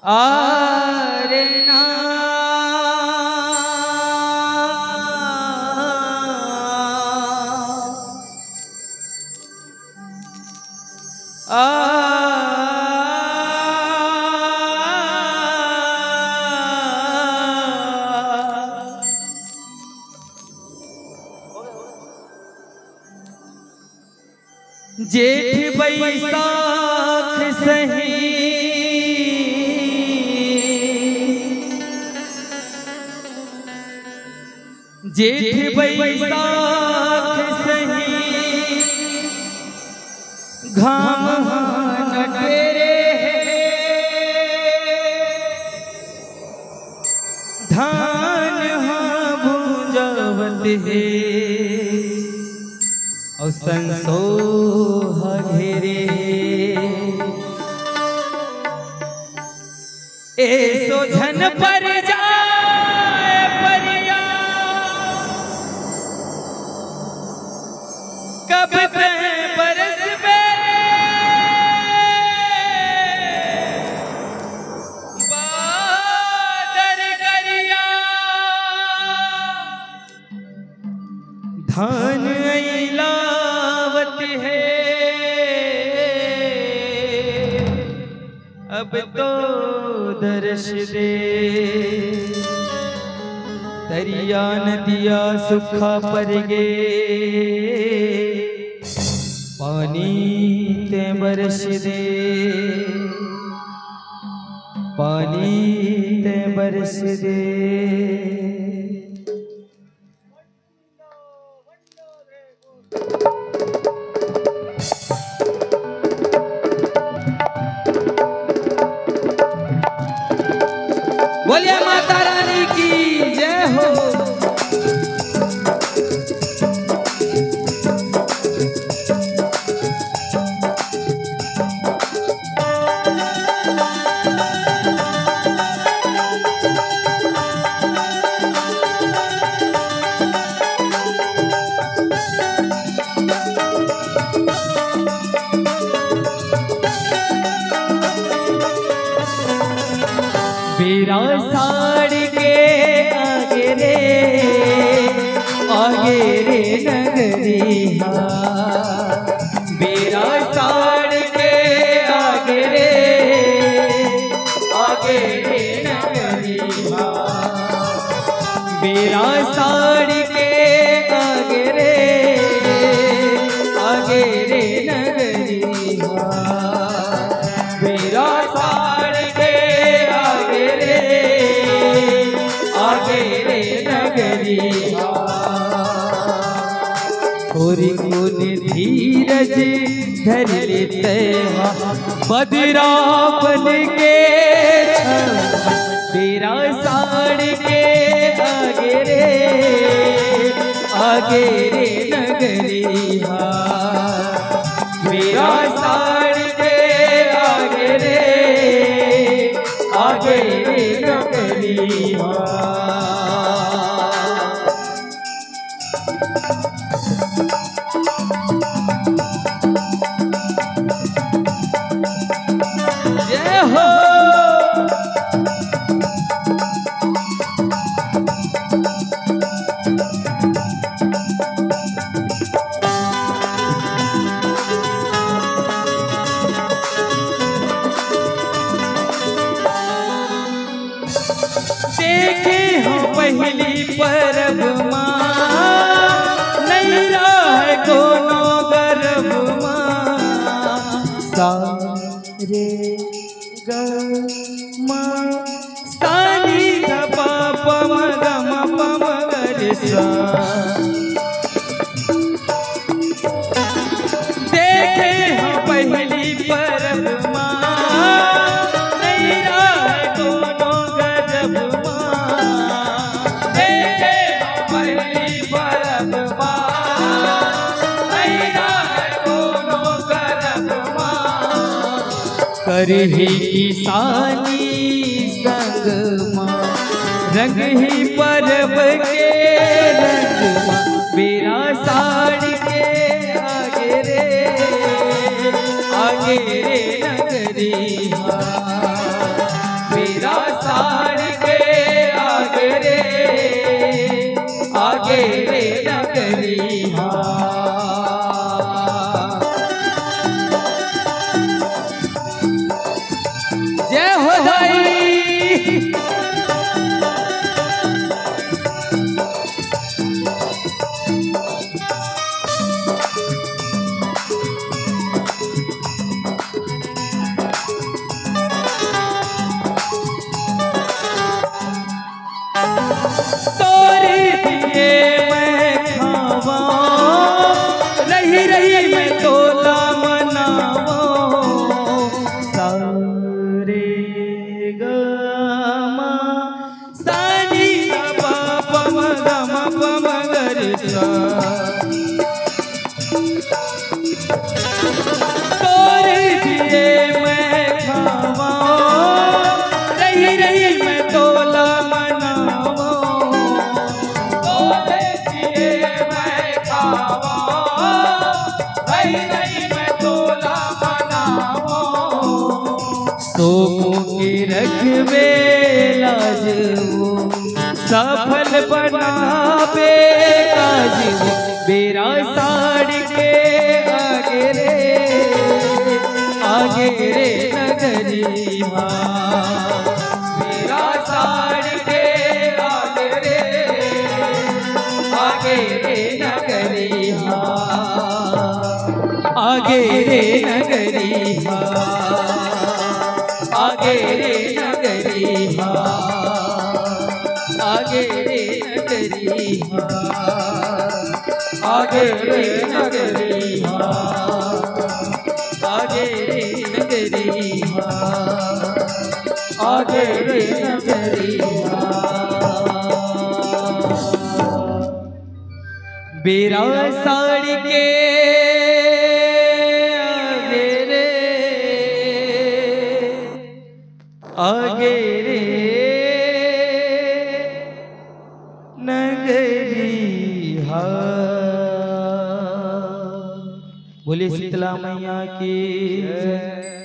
आरे ना जेठ बैसाख सही जेठ बैसाख सही घाम न तेरे धान हाँ भूंजावत है और संसोह घेरे ऐसो झन पर जाए परिया कब से बरस बादल करिया धान इलावत है अब तो दर्श दे दरिया नदिया सुखा पर गे पानी ते बरस दे पानी ते बरस दे। बोलिए माता रानी की जय हो। बेरा साड़ के आगे रे नगरिया बेरा साड़ के आगे रे नगरिया बेरा साड़ के आगे रे नगरिया बेरा साड़ के आगे रे नगरिया थोड़ी कौन धीरज धर लेते बदरा बन के तेरा साड़ के आगे रे नगरिया मेरा साड़ के आगे रे नगरिया। जय हो। देखे हो पहली परब माँ नहीं रहे कोनो गर्भ माँ सारे गा सानी धपा पम गम पम गरसा देखे हो पहली परब माँ नहीं रहे कोनो गर्भ करही किसानी संग माँ रंग ही परब के रंग माँ मेरा साड़ के आगे रे नगरिया आगे रे नगरी जय हो दाई। रखबे लाज वो सफल बनावे काज बेरा साड़ के आगे रे नगरी बेरा साड़ के आगे रे नगरी आगे रे नगरी आगे रे नगरी आगे रे नगरी आगे रे नगरी आगे रे नगरी आगे रे नगरी बेरा साड़ के आगे रे नगरी बोले शीतला मैया की।